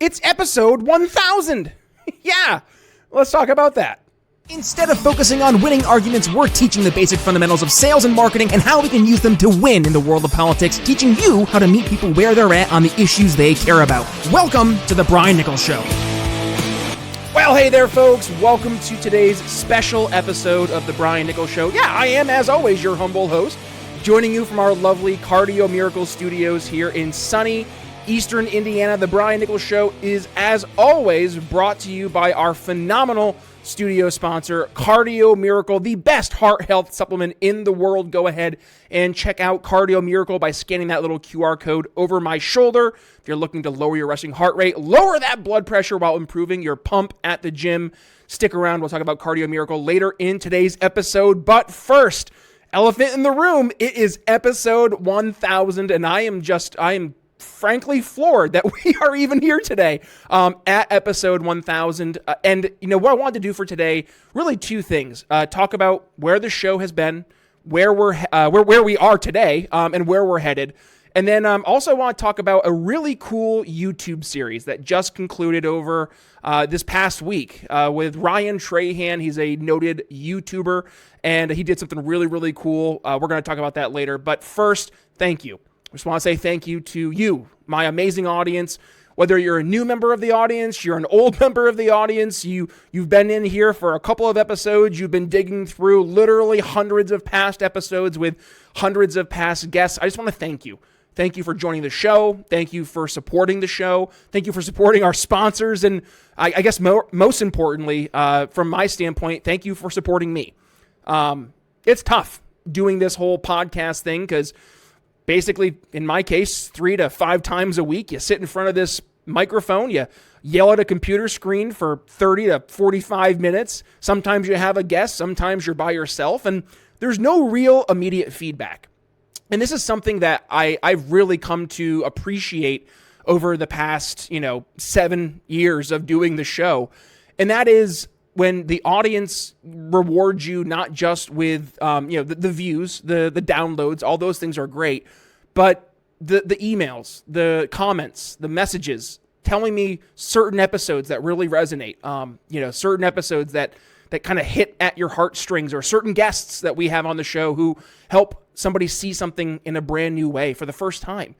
It's episode 1000. Yeah, let's talk about that. Instead of focusing on winning arguments, we're teaching the basic fundamentals of sales and marketing and how we can use them to win in the world of politics, teaching you how to meet people where they're at on the issues they care about. Welcome to the Brian Nichols Show. Well, hey there, folks. Welcome to today's special episode of the Brian Nichols Show. Yeah, I am, as always, your humble host, joining you from our lovely Cardio Miracle Studios here in sunny Eastern Indiana. The Brian Nichols Show is, as always, brought to you by our phenomenal studio sponsor, Cardio Miracle, the best heart health supplement in the world. Go ahead and check out Cardio Miracle by scanning that little QR code over my shoulder. If you're looking to lower your resting heart rate, lower that blood pressure while improving your pump at the gym, stick around. We'll talk about Cardio Miracle later in today's episode. But first, elephant in the room, it is episode 1000, and I am frankly floored that we are even here today at episode 1000. And you know what I wanted to do for today, really two things. Talk about where the show has been, where we are today, and where we're headed. And then also I want to talk about a really cool YouTube series that just concluded over this past week with Ryan Trahan. He's a noted YouTuber, and he did something really, really cool. We're going to talk about that later. But first, thank you. I just want to say thank you to you, my amazing audience. Whether you're a new member of the audience, you're an old member of the audience, you've been in here for a couple of episodes, you've been digging through literally hundreds of past episodes with hundreds of past guests. I just want to thank you. Thank you for joining the show. Thank you for supporting the show. Thank you for supporting our sponsors. And I guess most importantly, from my standpoint, thank you for supporting me. It's tough doing this whole podcast thing because basically, in my case, 3 to 5 times a week, you sit in front of this microphone, you yell at a computer screen for 30 to 45 minutes. Sometimes you have a guest, sometimes you're by yourself, and there's no real immediate feedback. And this is something that I've really come to appreciate over the past, 7 years of doing the show. And that is when the audience rewards you not just with, the views, the downloads, all those things are great, but the emails, the comments, the messages telling me certain episodes that really resonate, certain episodes that kind of hit at your heartstrings, or certain guests that we have on the show who help somebody see something in a brand new way for the first time.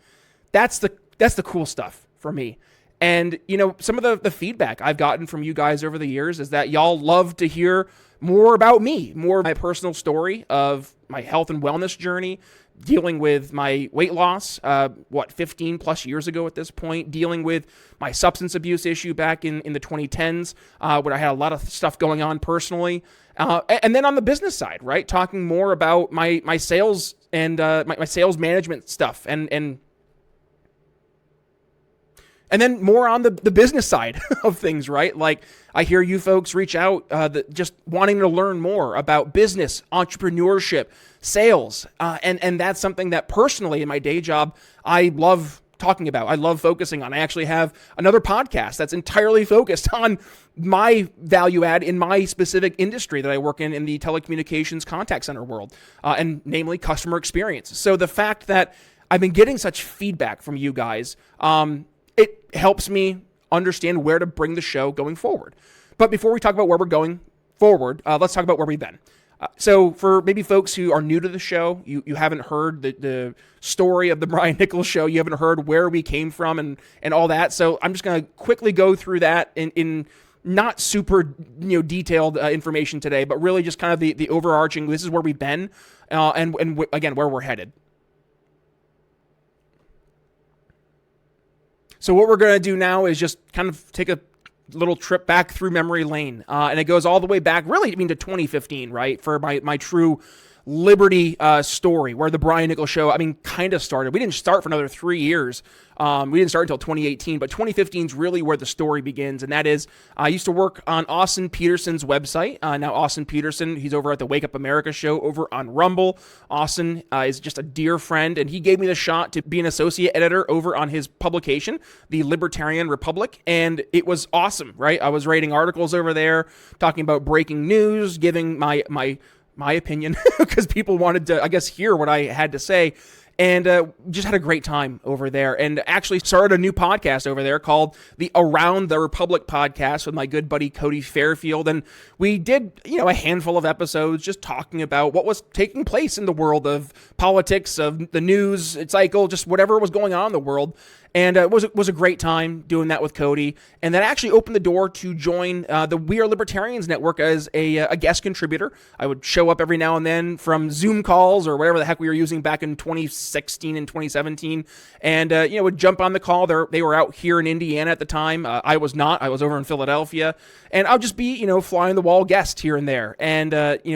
That's the cool stuff for me. And, some of the feedback I've gotten from you guys over the years is that y'all love to hear more about me, more of my personal story of my health and wellness journey, dealing with my weight loss, 15 plus years ago at this point, dealing with my substance abuse issue back in the 2010s, where I had a lot of stuff going on personally. And then on the business side, right, talking more about my sales and my sales management stuff and then more on the business side of things, right? Like I hear you folks reach out just wanting to learn more about business, entrepreneurship, sales. And that's something that personally in my day job, I love talking about. I love focusing on. I actually have another podcast that's entirely focused on my value add in my specific industry that I work in the telecommunications contact center world, and namely customer experience. So the fact that I've been getting such feedback from you guys, it helps me understand where to bring the show going forward. But before we talk about where we're going forward, let's talk about where we've been. So for maybe folks who are new to the show, you haven't heard the story of the Brian Nichols Show, you haven't heard where we came from and all that. So I'm just going to quickly go through that in not super detailed information today, but really just kind of the overarching, this is where we've been, and again, where we're headed. So what we're going to do now is just kind of take a little trip back through memory lane. And it goes all the way back, really, to 2015, right? For my true Liberty story, where the Brian Nichols Show, kind of started. We didn't start for another 3 years. We didn't start until 2018, but 2015 is really where the story begins. And that is, I used to work on Austin Peterson's website. Now Austin Peterson, he's over at the Wake Up America show over on Rumble. Austin is just a dear friend, and he gave me the shot to be an associate editor over on his publication, The Libertarian Republic. And it was awesome, right? I was writing articles over there, talking about breaking news, giving my opinion, because people wanted to, I guess, hear what I had to say. and just had a great time over there, and actually started a new podcast over there called the Around the Republic podcast with my good buddy Cody Fairfield. And we did, a handful of episodes just talking about what was taking place in the world of politics, of the news cycle, just whatever was going on in the world. And it was a great time doing that with Cody. And that actually opened the door to join the We Are Libertarians Network as a guest contributor. I would show up every now and then from Zoom calls or whatever the heck we were using back in 2016 and 2017. And, would jump on the call. They were out here in Indiana at the time. I was not. I was over in Philadelphia. And I'll just be, fly on the wall guest here and there. And,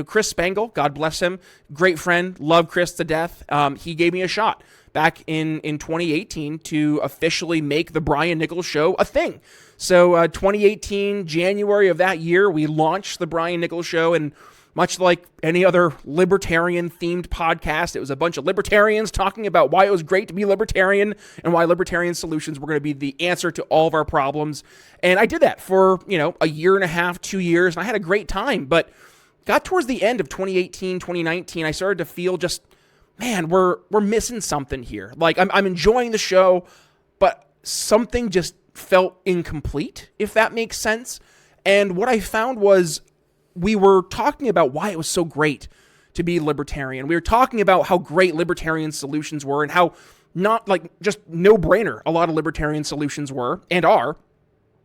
Chris Spangle, God bless him, great friend, love Chris to death. He gave me a shot back in 2018 to officially make the Brian Nichols Show a thing. So 2018, January of that year, we launched the Brian Nichols Show, and much like any other libertarian-themed podcast, it was a bunch of libertarians talking about why it was great to be libertarian and why libertarian solutions were going to be the answer to all of our problems. And I did that for, a year and a half, 2 years, and I had a great time. But got towards the end of 2018, 2019, I started to feel just, man, we're missing something here. Like, I'm enjoying the show, but something just felt incomplete, if that makes sense. And what I found was we were talking about why it was so great to be libertarian. We were talking about how great libertarian solutions were and how not just no-brainer a lot of libertarian solutions were and are,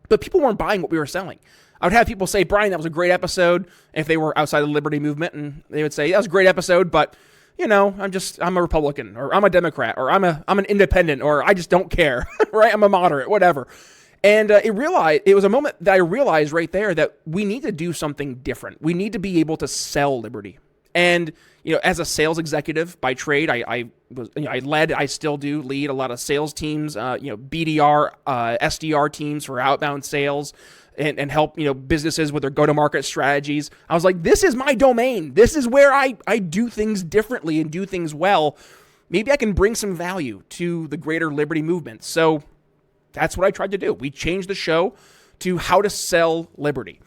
but people weren't buying what we were selling. I would have people say, Brian, that was a great episode, if they were outside of the liberty movement, and they would say, that was a great episode, but I'm a Republican, or I'm a Democrat, or I'm an independent, or I just don't care, right? I'm a moderate, whatever. And it was a moment that I realized right there that we need to do something different. We need to be able to sell liberty. And, as a sales executive by trade, I still do lead a lot of sales teams, BDR, SDR teams for outbound sales, and help, businesses with their go-to-market strategies. I was like, this is my domain. This is where I do things differently and do things well. Maybe I can bring some value to the greater liberty movement. So that's what I tried to do. We changed the show to how to sell liberty.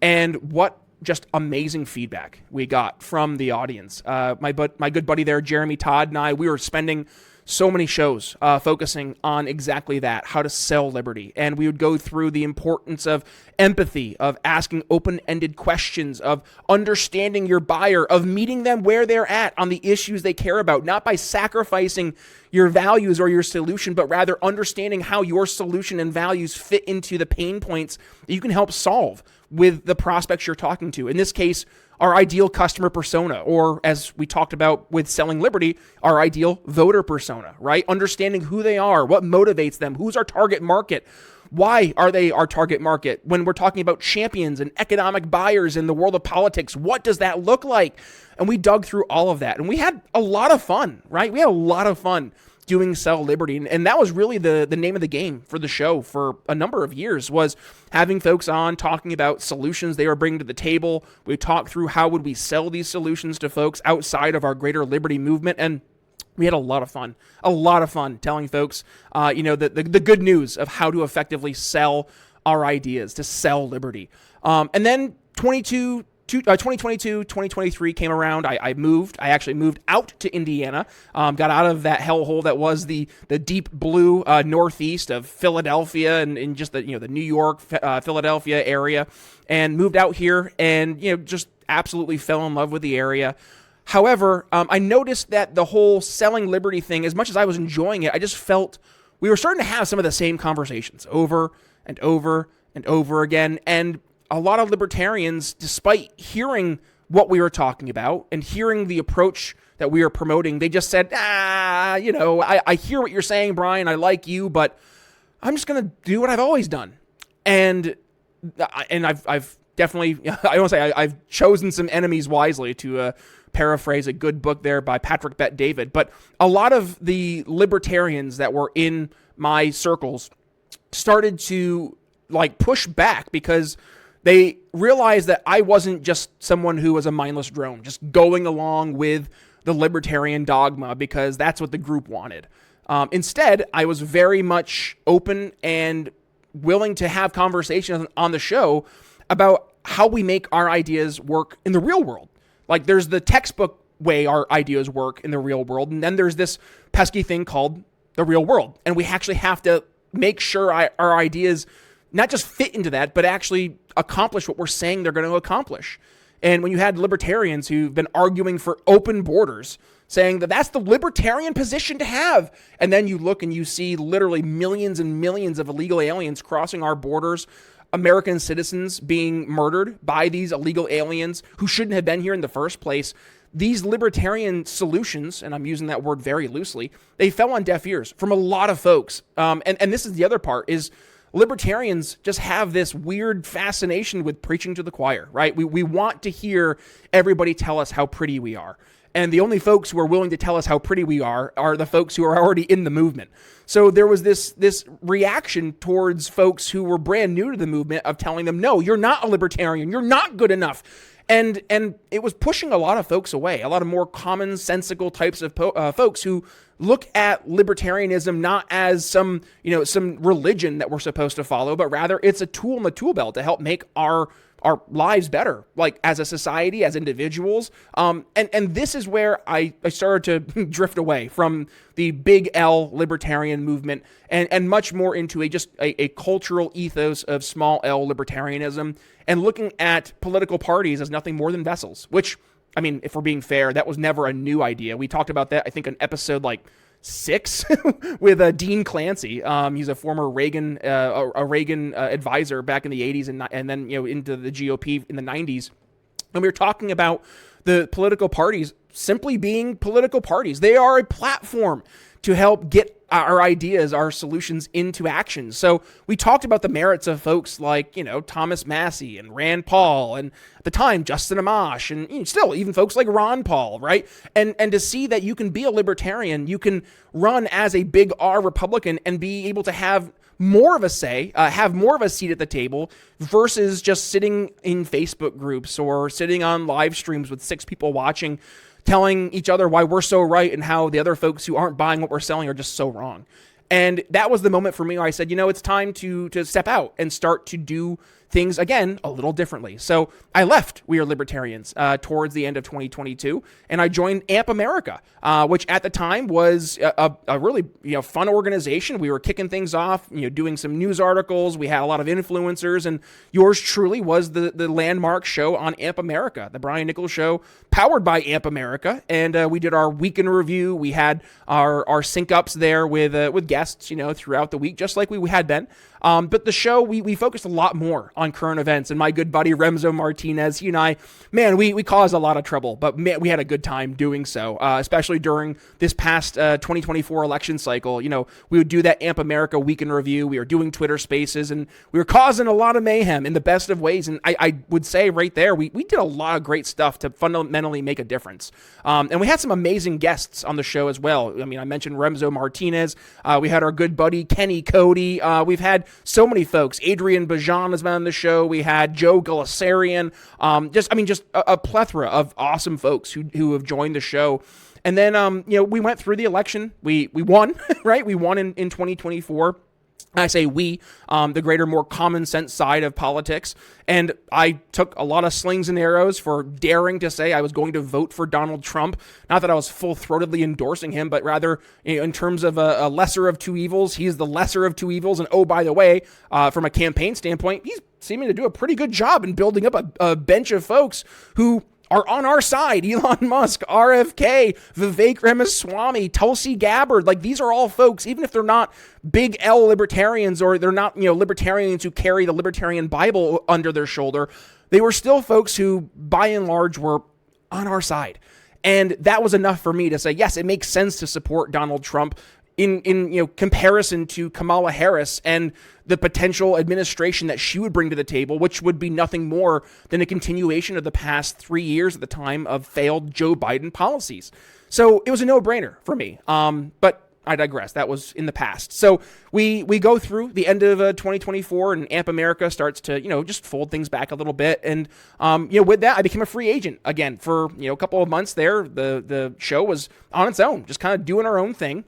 And what just amazing feedback we got from the audience. My good buddy there, Jeremy Todd, and we were spending so many shows focusing on exactly that, how to sell liberty. And we would go through the importance of empathy, of asking open-ended questions, of understanding your buyer, of meeting them where they're at on the issues they care about, not by sacrificing your values or your solution, but rather understanding how your solution and values fit into the pain points that you can help solve with the prospects you're talking to. In this case, our ideal customer persona, or as we talked about with selling liberty, our ideal voter persona, right? Understanding who they are, what motivates them, who's our target market, why are they our target market? When we're talking about champions and economic buyers in the world of politics, what does that look like? And we dug through all of that, and we had a lot of fun, right? We had a lot of fun doing Sell Liberty. And that was really the name of the game for the show for a number of years, was having folks on talking about solutions they were bringing to the table. We talked through how would we sell these solutions to folks outside of our greater liberty movement. And we had a lot of fun telling folks, the good news of how to effectively sell our ideas, to sell liberty. And then 2022, 2023 came around. I actually moved out to Indiana, got out of that hellhole that was the deep blue northeast of Philadelphia and just the New York, Philadelphia area, and moved out here and, just absolutely fell in love with the area. However, I noticed that the whole selling liberty thing, as much as I was enjoying it, I just felt we were starting to have some of the same conversations over and over and over again. And a lot of libertarians, despite hearing what we were talking about and hearing the approach that we were promoting, they just said, I hear what you're saying, Brian, I like you, but I'm just going to do what I've always done. And I've definitely, I want to say I've chosen some enemies wisely, to paraphrase a good book there by Patrick Bet-David. But a lot of the libertarians that were in my circles started to push back because they realized that I wasn't just someone who was a mindless drone, just going along with the libertarian dogma because that's what the group wanted. Instead, I was very much open and willing to have conversations on the show about how we make our ideas work in the real world. There's the textbook way our ideas work in the real world. And then there's this pesky thing called the real world. And we actually have to make sure our ideas not just fit into that, but actually accomplish what we're saying they're going to accomplish. And when you had libertarians who've been arguing for open borders, saying that that's the libertarian position to have, and then you look and you see literally millions and millions of illegal aliens crossing our borders, American citizens being murdered by these illegal aliens who shouldn't have been here in the first place, these libertarian solutions, and I'm using that word very loosely, they fell on deaf ears from a lot of folks. And this is the other part, is libertarians just have this weird fascination with preaching to the choir, right? We want to hear everybody tell us how pretty we are. And the only folks who are willing to tell us how pretty we are the folks who are already in the movement. So there was this reaction towards folks who were brand new to the movement of telling them, no, you're not a libertarian. You're not good enough. And it was pushing a lot of folks away, a lot of more commonsensical types of folks who look at libertarianism not as some religion that we're supposed to follow, but rather it's a tool in the tool belt to help make our lives better, like as a society, as individuals. And this is where I started to drift away from the big L libertarian movement and much more into a cultural ethos of small L libertarianism, and looking at political parties as nothing more than vessels, which, I mean, if we're being fair, that was never a new idea. We talked about that, I think, in episode 6 with Dean Clancy. He's a former Reagan advisor back in the 80s and then into the GOP in the 90s. And we were talking about the political parties simply being political parties. They are a platform to help get our ideas, our solutions into action. So we talked about the merits of folks like, Thomas Massey and Rand Paul, and at the time, Justin Amash, and still even folks like Ron Paul, right? And to see that you can be a libertarian, you can run as a big R Republican and be able to have more of a say, have more of a seat at the table versus just sitting in Facebook groups or sitting on live streams with 6 people watching, telling each other why we're so right and how the other folks who aren't buying what we're selling are just so wrong. And that was the moment for me where I said, it's time to step out and start to do things, again, a little differently. So I left We Are Libertarians towards the end of 2022, and I joined AMP America, which at the time was a really fun organization. We were kicking things off, doing some news articles. We had a lot of influencers, and yours truly was the landmark show on AMP America, the Brian Nichols Show, powered by AMP America. And we did our week in review. We had our sync ups there with guests, throughout the week, just like we had been. But the show, we focused a lot more on current events, and my good buddy Remzo Martinez, he and I, man, we caused a lot of trouble, but man, we had a good time doing so, especially during this past 2024 election cycle. We would do that AMP America Week in Review. We were doing Twitter Spaces, and we were causing a lot of mayhem in the best of ways. And I would say right there, we did a lot of great stuff to fundamentally make a difference. And we had some amazing guests on the show as well. I mean, I mentioned Remzo Martinez. We had our good buddy Kenny Cody. We've had so many folks. Adrian Bajan has been on the show. We had Joe Galisarian. Just a plethora of awesome folks who have joined the show. And then, we went through the election. We won, right? We won in 2024. I say we, the greater, more common sense side of politics. And I took a lot of slings and arrows for daring to say I was going to vote for Donald Trump. Not that I was full-throatedly endorsing him, but rather in terms of a lesser of two evils, he's the lesser of two evils. And oh, by the way, from a campaign standpoint, he's seeming to do a pretty good job in building up a bench of folks who are on our side. Elon Musk, RFK, Vivek Ramaswamy, Tulsi Gabbard. These are all folks, even if they're not big L libertarians or they're not, libertarians who carry the libertarian Bible under their shoulder, they were still folks who, by and large, were on our side. And that was enough for me to say, yes, it makes sense to support Donald Trump in comparison to Kamala Harris and the potential administration that she would bring to the table, which would be nothing more than a continuation of the past 3 years at the time of failed Joe Biden policies. So it was a no-brainer for me. But I digress. That was in the past. So we go through the end of 2024, and AMP America starts to, just fold things back a little bit. And, with that, I became a free agent again for, a couple of months there. The show was on its own, just kind of doing our own thing.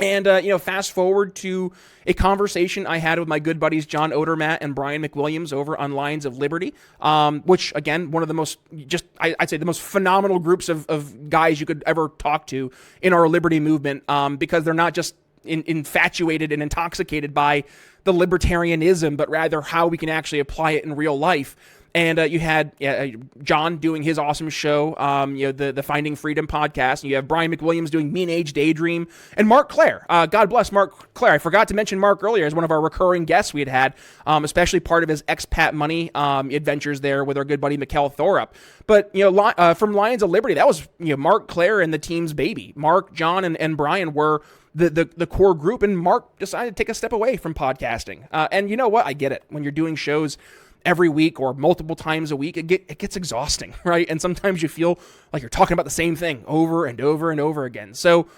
And, fast forward to a conversation I had with my good buddies John Odermatt and Brian McWilliams over on Lions of Liberty, which, again, one of the most, I'd say the most phenomenal groups of guys you could ever talk to in our liberty movement, because they're not just infatuated and intoxicated by the libertarianism, but rather how we can actually apply it in real life. And you had John doing his awesome show, the Finding Freedom podcast. And you have Brian McWilliams doing Mean Age Daydream. And Mark Claire. God bless Mark Claire. I forgot to mention Mark earlier as one of our recurring guests we had, especially part of his expat money adventures there with our good buddy Mikkel Thorup. But, from Lions of Liberty, that was Mark Claire and the team's baby. Mark, John, and Brian were the core group. And Mark decided to take a step away from podcasting. And you know what? I get it. When you're doing shows every week or multiple times a week, it gets exhausting, right? And sometimes you feel like you're talking about the same thing over and over and over again. So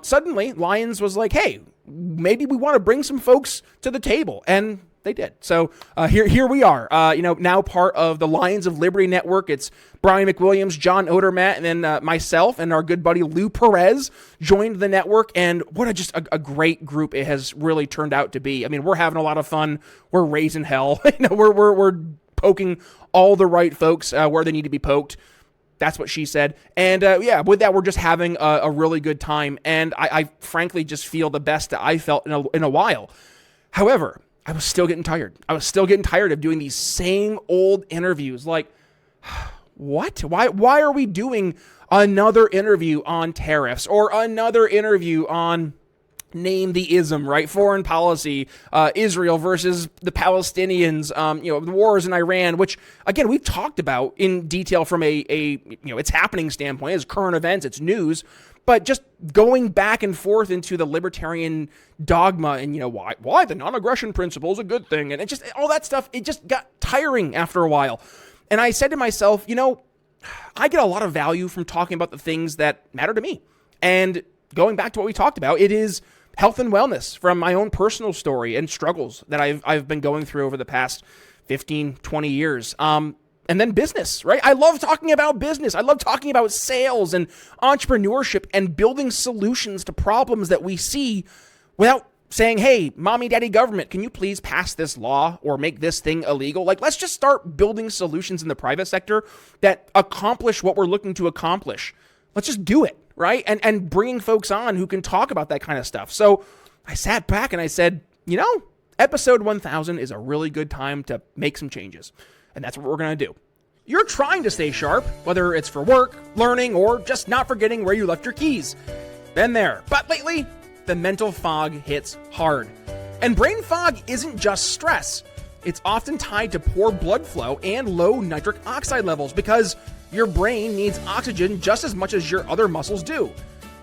suddenly Lions was like, hey, maybe we want to bring some folks to the table. And they did. So here we are, now part of the Lions of Liberty Network. It's Brian McWilliams, John Odermatt, and then myself and our good buddy Lou Perez joined the network. And what a great group it has really turned out to be. I mean, we're having a lot of fun. We're raising hell. We're poking all the right folks where they need to be poked. That's what she said. And with that, we're just having a really good time. And I frankly just feel the best that I felt in a while. However, I was still getting tired. I was still getting tired of doing these same old interviews. Like, what? Why are we doing another interview on tariffs or another interview on name the ism, right? Foreign policy, Israel versus the Palestinians, the wars in Iran, which again, we've talked about in detail from a it's happening standpoint, as current events, it's news. But just going back and forth into the libertarian dogma and, why the non-aggression principle is a good thing. And it just, all that stuff, it just got tiring after a while. And I said to myself, I get a lot of value from talking about the things that matter to me. And going back to what we talked about, it is health and wellness from my own personal story and struggles that I've been going through over the past 15, 20 years. And then business, right? I love talking about business. I love talking about sales and entrepreneurship and building solutions to problems that we see without saying, hey, mommy, daddy government, can you please pass this law or make this thing illegal? Like, let's just start building solutions in the private sector that accomplish what we're looking to accomplish. Let's just do it, right? And bringing folks on who can talk about that kind of stuff. So I sat back and I said, episode 1000 is a really good time to make some changes. And that's what we're going to do. You're trying to stay sharp, whether it's for work, learning, or just not forgetting where you left your keys. Been there. But lately, the mental fog hits hard. And brain fog isn't just stress. It's often tied to poor blood flow and low nitric oxide levels because your brain needs oxygen just as much as your other muscles do.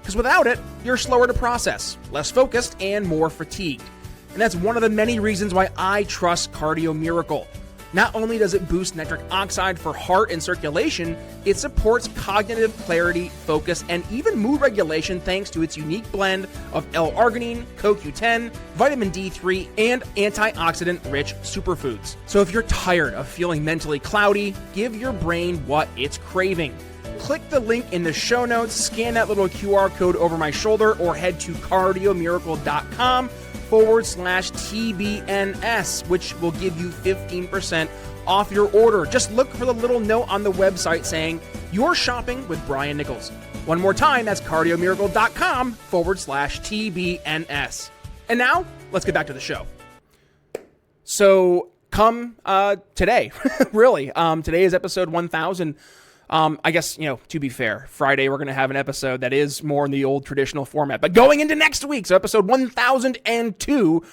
Because without it, you're slower to process, less focused, and more fatigued. And that's one of the many reasons why I trust Cardio Miracle. Not only does it boost nitric oxide for heart and circulation, it supports cognitive clarity, focus, and even mood regulation thanks to its unique blend of L-arginine, CoQ10, vitamin D3, and antioxidant-rich superfoods. So if you're tired of feeling mentally cloudy, give your brain what it's craving. Click the link in the show notes, scan that little QR code over my shoulder, or head to cardiomiracle.com/TBNS, which will give you 15% off your order. Just look for the little note on the website saying you're shopping with Brian Nichols. One more time, that's cardiomiracle.com/TBNS. And now, let's get back to the show. So, come today, really, today is episode 1000. I guess, to be fair, Friday we're going to have an episode that is more in the old traditional format. But going into next week, so episode 1002,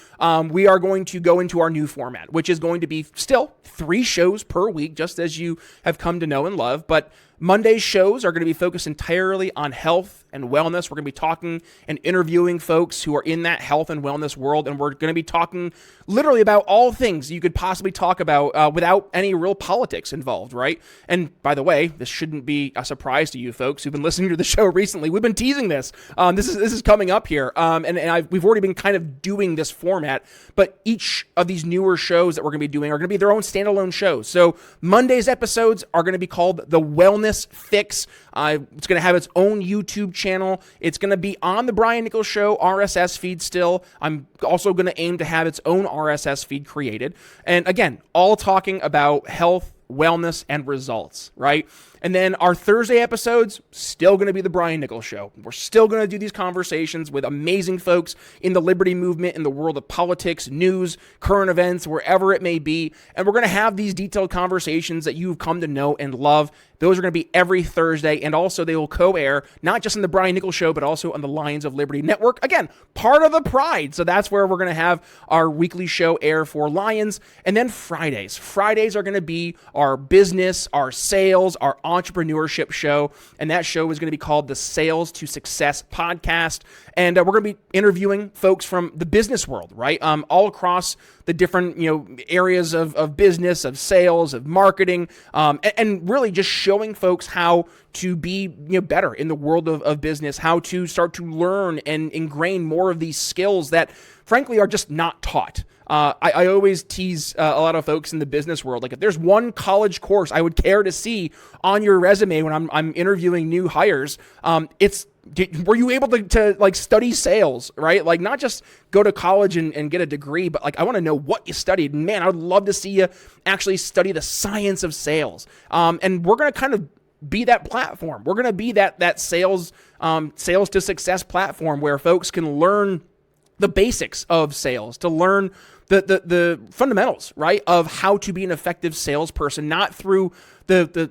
we are going to go into our new format, which is going to be still 3 shows per week, just as you have come to know and love. But Monday's shows are going to be focused entirely on health and wellness. We're going to be talking and interviewing folks who are in that health and wellness world, and we're going to be talking literally about all things you could possibly talk about without any real politics involved, right? And by the way, this shouldn't be a surprise to you folks who've been listening to the show recently. We've been teasing this. This is coming up here, and we've already been kind of doing this format, but each of these newer shows that we're going to be doing are going to be their own standalone shows. So Monday's episodes are going to be called the Wellness Wellness Fix. It's going to have its own YouTube channel. It's going to be on the Brian Nichols Show RSS feed still. I'm also going to aim to have its own RSS feed created. And again, all talking about health, wellness, and results, right? And then our Thursday episodes, still going to be the Brian Nichols Show. We're still going to do these conversations with amazing folks in the liberty movement, in the world of politics, news, current events, wherever it may be. And we're going to have these detailed conversations that you've come to know and love. Those are going to be every Thursday, and also they will co-air, not just in the Brian Nichols Show, but also on the Lions of Liberty Network. Again, part of the Pride. So that's where we're going to have our weekly show air for Lions. And then Fridays. Fridays are going to be our business, our sales, our entrepreneurship show, and that show is going to be called the Sales to Success Podcast. And we're going to be interviewing folks from the business world, right? All across the different, areas of business, of sales, of marketing, and really just showing folks how to be, better in the world of business, how to start to learn and ingrain more of these skills that frankly are just not taught. I always tease a lot of folks in the business world, like if there's one college course I would care to see on your resume when I'm interviewing new hires, were you able to like study sales, right? Like not just go to college and get a degree, but like I want to know what you studied. Man, I would love to see you actually study the science of sales. And we're going to kind of be that platform. We're going to be that sales to success platform where folks can learn the basics of sales, to learn the fundamentals, right, of how to be an effective salesperson, not through the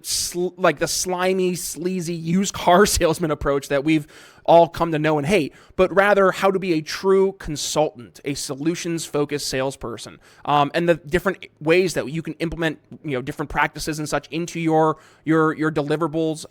slimy, sleazy used car salesman approach that we've all come to know and hate, but rather how to be a true consultant, a solutions-focused salesperson, and the different ways that you can implement, different practices and such into your deliverables,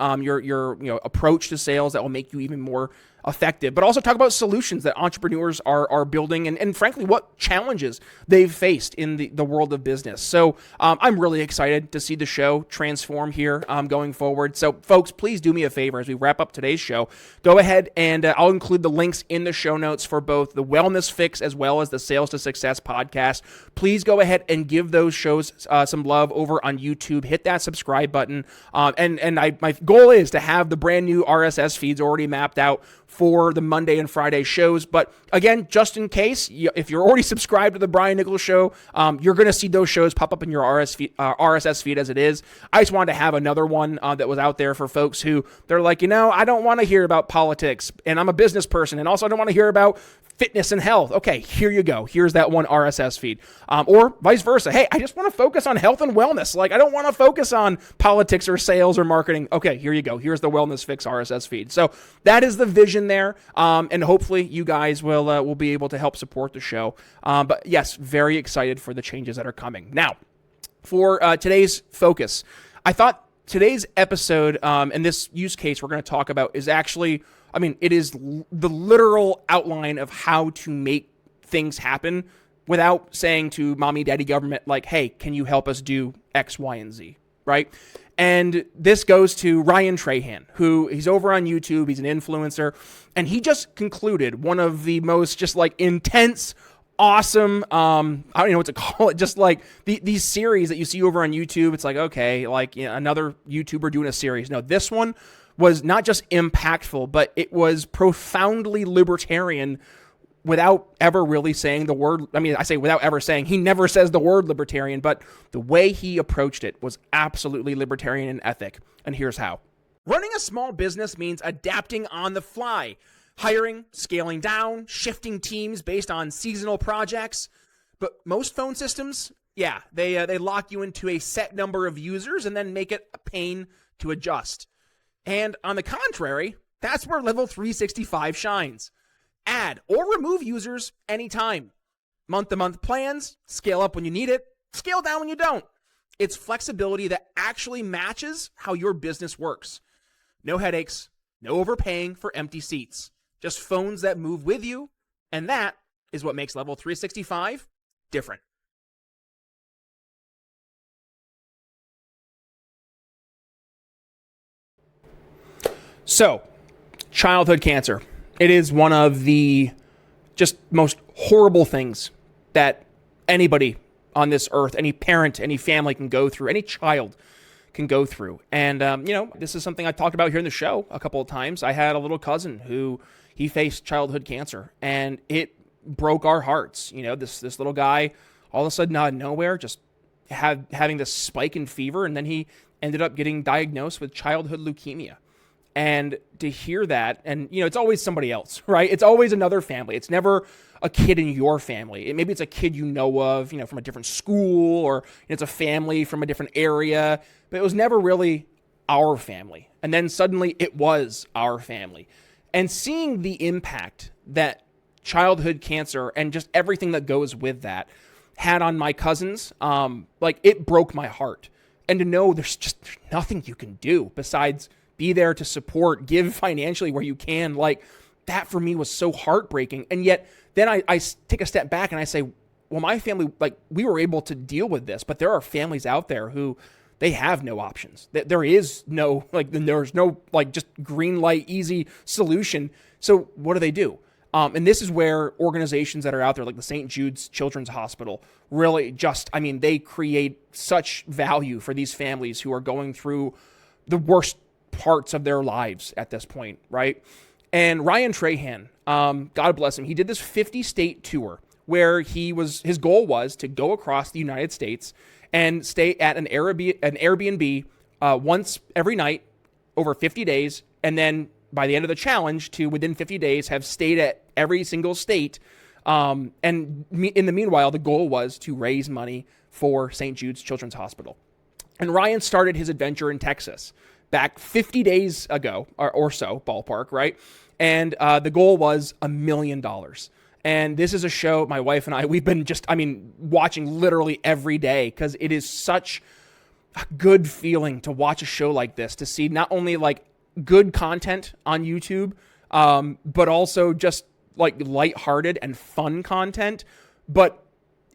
your approach to sales that will make you even more effective, but also talk about solutions that entrepreneurs are building and frankly, what challenges they've faced in the world of business. So I'm really excited to see the show transform here going forward. So folks, please do me a favor as we wrap up today's show. Go ahead and I'll include the links in the show notes for both the Wellness Fix as well as the Sales to Success podcast. Please go ahead and give those shows some love over on YouTube. Hit that subscribe button. My goal is to have the brand new RSS feeds already mapped out for the Monday and Friday shows. But again, just in case, if you're already subscribed to the Brian Nichols Show, you're going to see those shows pop up in your RSS feed as it is. I just wanted to have another one that was out there for folks who they're like, I don't want to hear about politics and I'm a business person. And also I don't want to hear about fitness and health. Okay, here you go. Here's that one RSS feed. Or vice versa. Hey, I just want to focus on health and wellness. Like I don't want to focus on politics or sales or marketing. Okay, here you go. Here's the Wellness Fix RSS feed. So that is the vision there. And hopefully you guys will be able to help support the show. But yes, very excited for the changes that are coming. Now, for today's focus, I thought today's episode and this use case we're going to talk about is actually, it is the literal outline of how to make things happen without saying to mommy, daddy, government, like, hey, can you help us do X, Y, and Z, right? And this goes to Ryan Trahan, who he's over on YouTube. He's an influencer, and he just concluded one of the most just like intense, awesome, I don't know what to call it, just like these series that you see over on YouTube. It's like, okay, like another YouTuber doing a series. No, this one was not just impactful, but it was profoundly libertarian without ever really saying the word. I say without ever saying, he never says the word libertarian, but the way he approached it was absolutely libertarian in ethic. And here's how. Running a small business means adapting on the fly, hiring, scaling down, shifting teams based on seasonal projects. But most phone systems, they lock you into a set number of users and then make it a pain to adjust. And on the contrary, that's where Level 365 shines. Add or remove users anytime. Month-to-month plans, scale up when you need it, scale down when you don't. It's flexibility that actually matches how your business works. No headaches, no overpaying for empty seats. Just phones that move with you, and that is what makes Level 365 different. So, childhood cancer. It is one of the just most horrible things that anybody on this earth, any parent, any family can go through, any child can go through. And, this is something I talked about here in the show a couple of times. I had a little cousin who he faced childhood cancer, and it broke our hearts. This little guy, all of a sudden out of nowhere, just having this spike in fever, and then he ended up getting diagnosed with childhood leukemia. And to hear that, and, it's always somebody else, right? It's always another family. It's never a kid in your family. Maybe it's a kid you know of, from a different school, or it's a family from a different area, but it was never really our family. And then suddenly it was our family. And seeing the impact that childhood cancer and just everything that goes with that had on my cousins, it broke my heart. And to know there's nothing you can do besides be there to support, give financially where you can, that for me was so heartbreaking. And yet then I take a step back and I say, well, my family, we were able to deal with this, but there are families out there who they have no options. There is no, there's no, just green light, easy solution. So what do? And this is where organizations that are out there, like the St. Jude's Children's Hospital, really they create such value for these families who are going through the worst parts of their lives at this point, right? And Ryan Trahan, God bless him, he did this 50-state tour where his goal was to go across the United States and stay at an Airbnb once every night over 50 days, and then by the end of the challenge to within 50 days have stayed at every single state. And in the meanwhile, the goal was to raise money for St. Jude's Children's Hospital. And Ryan started his adventure in Texas back 50 days ago or so, ballpark, right? And the goal was $1 million. And this is a show my wife and I, we've been watching literally every day, because it is such a good feeling to watch a show like this, to see not only good content on YouTube, but also just lighthearted and fun content. But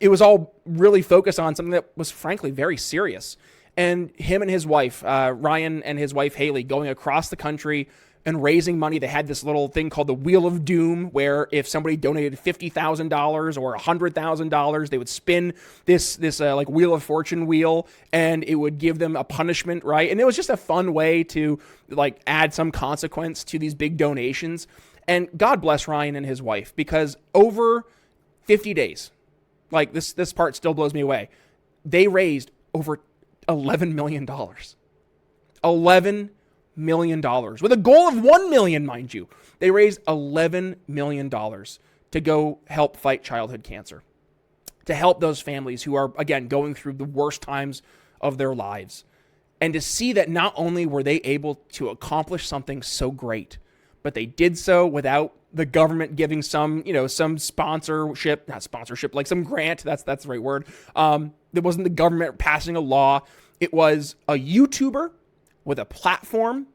it was all really focused on something that was frankly very serious. And him and his wife, Ryan and his wife, Haley, going across the country and raising money. They had this little thing called the Wheel of Doom, where if somebody donated $50,000 or $100,000, they would spin this Wheel of Fortune wheel, and it would give them a punishment, right? And it was just a fun way to add some consequence to these big donations. And God bless Ryan and his wife, because over 50 days, this part still blows me away, they raised over $11 million. $11 million with a goal of $1 million, mind you. They raised $11 million to go help fight childhood cancer, to help those families who are, again, going through the worst times of their lives. And to see that not only were they able to accomplish something so great, but they did so without the government giving some sponsorship, not sponsorship, some grant. That's the right word. There wasn't the government passing a law. It was a YouTuber with a platform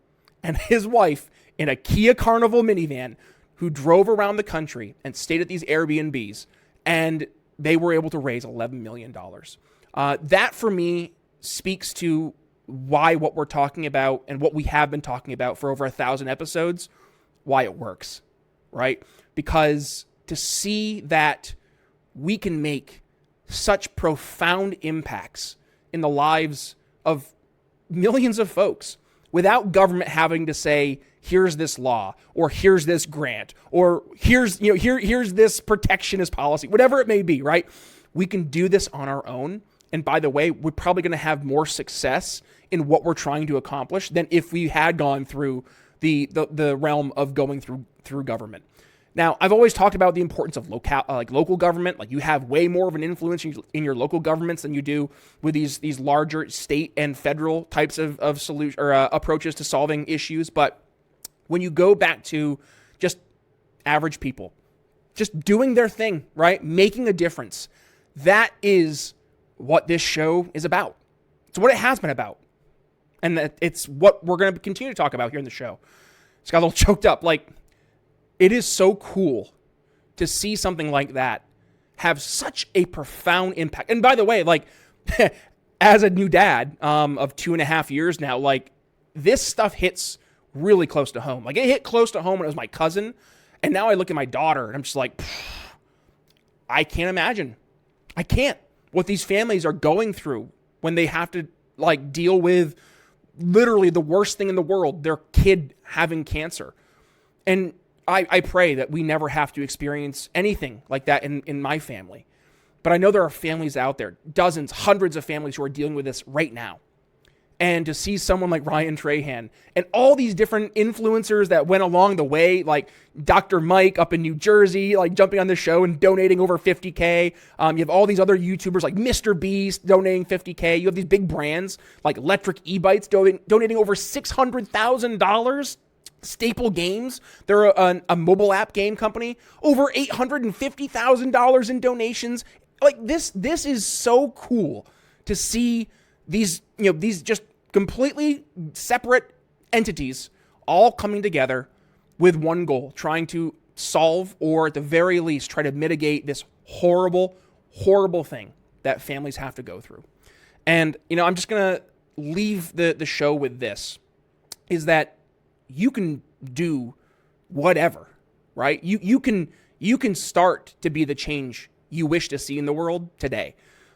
and his wife in a Kia Carnival minivan who drove around the country and stayed at these Airbnbs, and they were able to raise $11 million. That for me speaks to why what we're talking about and what we have been talking about for over 1,000 episodes, why it works, right? Because to see that we can make such profound impacts in the lives of millions of folks without government having to say, here's this law, or here's this grant, or here's this protectionist policy, whatever it may be, right? We can do this on our own. And by the way, we're probably going to have more success in what we're trying to accomplish than if we had gone through the realm of going through government. Now, I've always talked about the importance of local government. You have way more of an influence in your local governments than you do with these larger state and federal types of solution or approaches to solving issues. But when you go back to just average people, just doing their thing, right, making a difference, that is what this show is about. It's what it has been about, and it's what we're going to continue to talk about here in the show. It's got a little choked up, it is so cool to see something like that have such a profound impact. And by the way, as a new dad of 2.5 years now, this stuff hits really close to home. It hit close to home when it was my cousin, and now I look at my daughter and I'm just I can't imagine. I can't. What these families are going through when they have to deal with literally the worst thing in the world, their kid having cancer. And I pray that we never have to experience anything like that in my family. But I know there are families out there, dozens, hundreds of families who are dealing with this right now. And to see someone like Ryan Trahan and all these different influencers that went along the way, like Dr. Mike up in New Jersey, like jumping on the show and donating over $50K. You have all these other YouTubers like Mr. Beast donating $50K. You have these big brands like Electric E-Bites donating over $600,000. Staple Games, they're a mobile app game company, over $850,000 in donations. Like this is so cool to see these just completely separate entities all coming together with one goal, trying to solve, or at the very least try to mitigate this horrible, horrible thing that families have to go through. And, I'm just going to leave the show with this, is that you can do whatever, right? You can start to be the change you wish to see in the world today.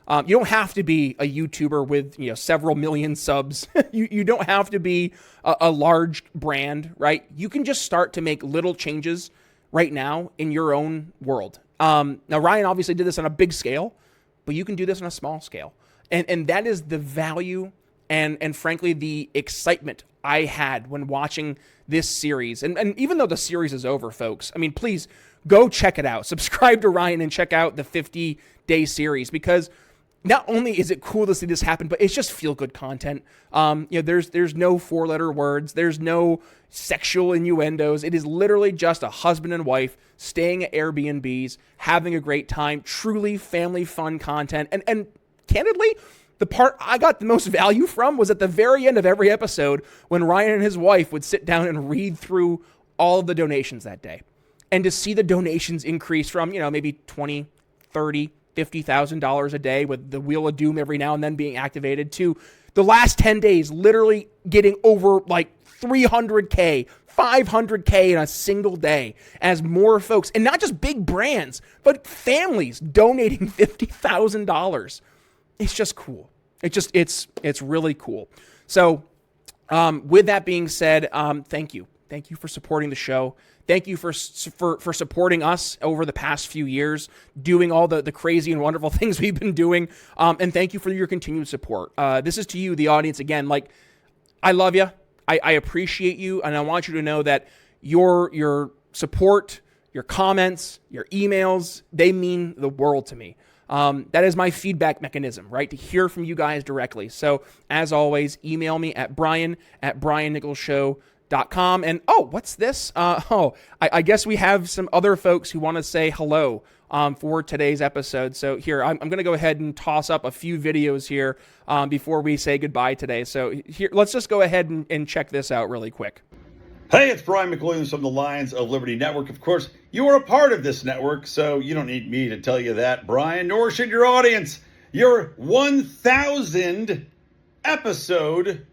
You don't have to be a YouTuber with several million subs. you don't have to be a large brand, right? You can just start to make little changes right now in your own world. Now Ryan obviously did this on a big scale, but you can do this on a small scale, and that is the value and frankly the excitement I had when watching this series. And even though the series is over, folks, I mean, please go check it out. Subscribe to Ryan and check out the 50-day series, because not only is it cool to see this happen, but it's just feel-good content. There's no four-letter words. There's no sexual innuendos. It is literally just a husband and wife staying at Airbnbs, having a great time, truly family fun content. And candidly, the part I got the most value from was at the very end of every episode when Ryan and his wife would sit down and read through all of the donations that day. And to see the donations increase from, maybe $20, $30, $50,000 a day with the Wheel of Doom every now and then being activated, to the last 10 days literally getting over like $300K, $500K in a single day, as more folks, and not just big brands, but families donating $50,000. It's just cool. It's really cool. So with that being said, thank you. Thank you for supporting the show. Thank you for supporting us over the past few years, doing all the crazy and wonderful things we've been doing. And thank you for your continued support. This is to you, the audience. Again, like, I love you. I appreciate you. And I want you to know that your support, your comments, your emails, they mean the world to me. That is my feedback mechanism, right? To hear from you guys directly. So as always, email me at brian@briannicholsshow.com. And what's this? I guess we have some other folks who want to say hello for today's episode. So here, I'm going to go ahead and toss up a few videos here before we say goodbye today. So here, let's just go ahead and check this out really quick. Hey, it's Brian McWilliams from the Lions of Liberty Network. Of course, you are a part of this network, so you don't need me to tell you that, Brian, nor should your audience. Your 1,000 episode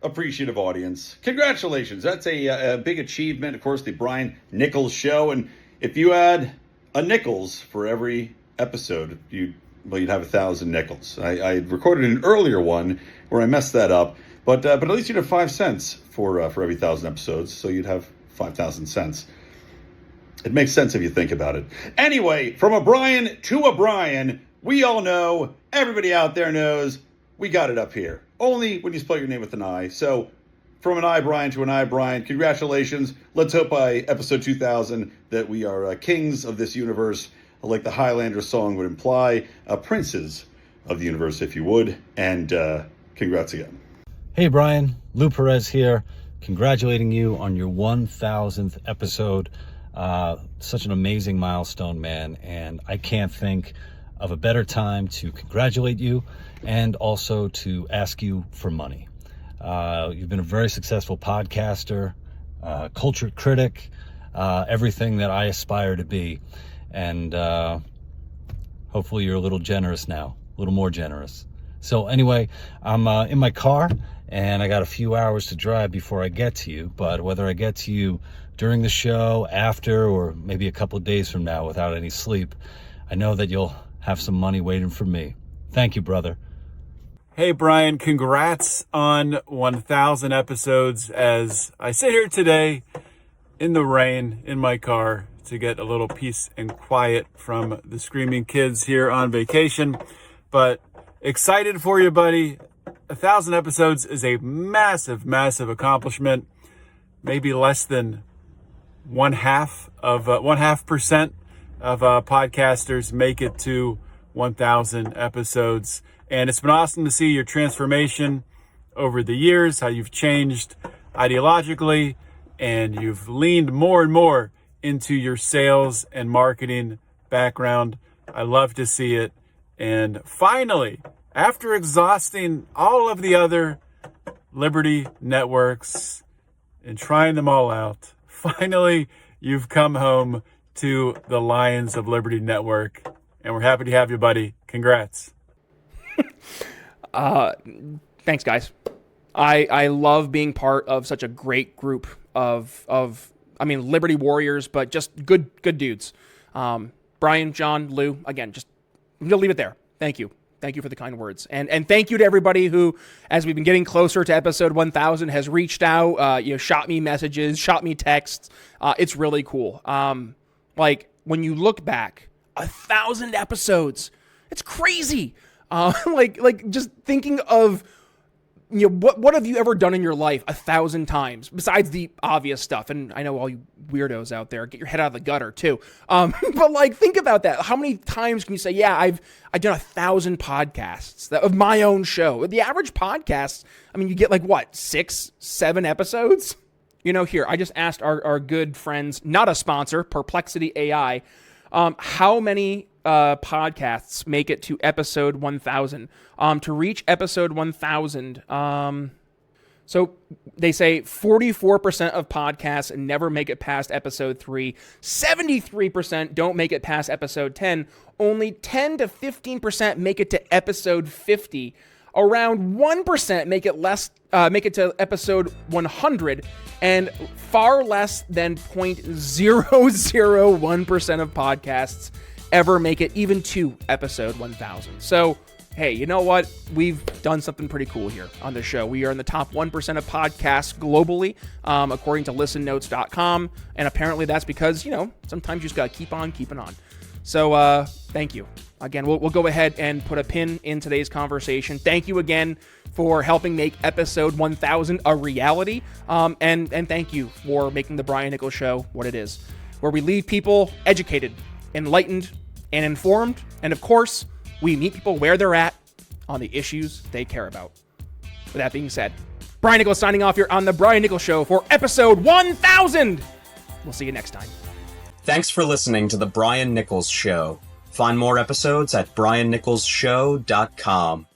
appreciative audience. Congratulations. That's a big achievement. Of course, the Brian Nichols Show. And if you add a Nichols for every episode, you'd have 1,000 nickels. I recorded an earlier one where I messed that up. But at least you'd have 5 cents for every 1,000 episodes, so you'd have 5,000 cents. It makes sense if you think about it. Anyway, from a Brian to a Brian, we all know, everybody out there knows, we got it up here. Only when you spell your name with an I. So from an I Brian to an I Brian, congratulations. Let's hope by episode 2000 that we are kings of this universe, like the Highlander song would imply, princes of the universe, if you would. And congrats again. Hey Brian, Lou Perez here, congratulating you on your 1,000th episode. Such an amazing milestone, man, and I can't think of a better time to congratulate you and also to ask you for money. You've been a very successful podcaster, culture critic, everything that I aspire to be, and hopefully you're a little generous now, a little more generous. So anyway, I'm in my car, and I got a few hours to drive before I get to you, but whether I get to you during the show, after, or maybe a couple of days from now without any sleep, I know that you'll have some money waiting for me. Thank you, brother. Hey, Brian, congrats on 1,000 episodes as I sit here today in the rain in my car to get a little peace and quiet from the screaming kids here on vacation. But excited for you, buddy. 1,000 episodes is a massive, massive accomplishment. Maybe less than 0.5% of podcasters make it to 1,000 episodes. And it's been awesome to see your transformation over the years, how you've changed ideologically, and you've leaned more and more into your sales and marketing background. I love to see it. And finally, after exhausting all of the other Liberty networks and trying them all out, finally, you've come home to the Lions of Liberty Network. And we're happy to have you, buddy. Congrats. Thanks, guys. I love being part of such a great group of Liberty warriors, but just good dudes. Brian, John, Lou, again, just I'm gonna leave it there. Thank you. Thank you for the kind words. And thank you to everybody who, as we've been getting closer to episode 1,000, has reached out, shot me messages, shot me texts. It's really cool. Like, when you look back, 1,000 episodes, it's crazy. Like just thinking of, what have you ever done in your life 1,000 times besides the obvious stuff? And I know all you weirdos out there, get your head out of the gutter too. But like, think about that. How many times can you say, yeah, I've done 1,000 podcasts of my own show? The average podcast, you get like what, 6-7 episodes? Here, I just asked our good friends, not a sponsor, Perplexity AI, how many podcasts make it to episode 1,000. To reach episode 1,000, so they say 44% of podcasts never make it past episode 3, 73% don't make it past episode 10, only 10 to 15% make it to episode 50, around 1% make it to episode 100, and far less than 0.001% of podcasts ever make it even to episode 1,000. So, hey, you know what? We've done something pretty cool here on the show. We are in the top 1% of podcasts globally, according to listennotes.com. And apparently that's because, sometimes you just got to keep on keeping on. So, thank you. Again, we'll go ahead and put a pin in today's conversation. Thank you again for helping make episode 1,000 a reality. And thank you for making the Brian Nichols Show what it is, where we leave people educated, enlightened, and informed. And of course, we meet people where they're at on the issues they care about. With that being said, Brian Nichols signing off here on the Brian Nichols Show for episode 1,000. We'll see you next time. Thanks for listening to the Brian Nichols Show. Find more episodes at briannicholsshow.com.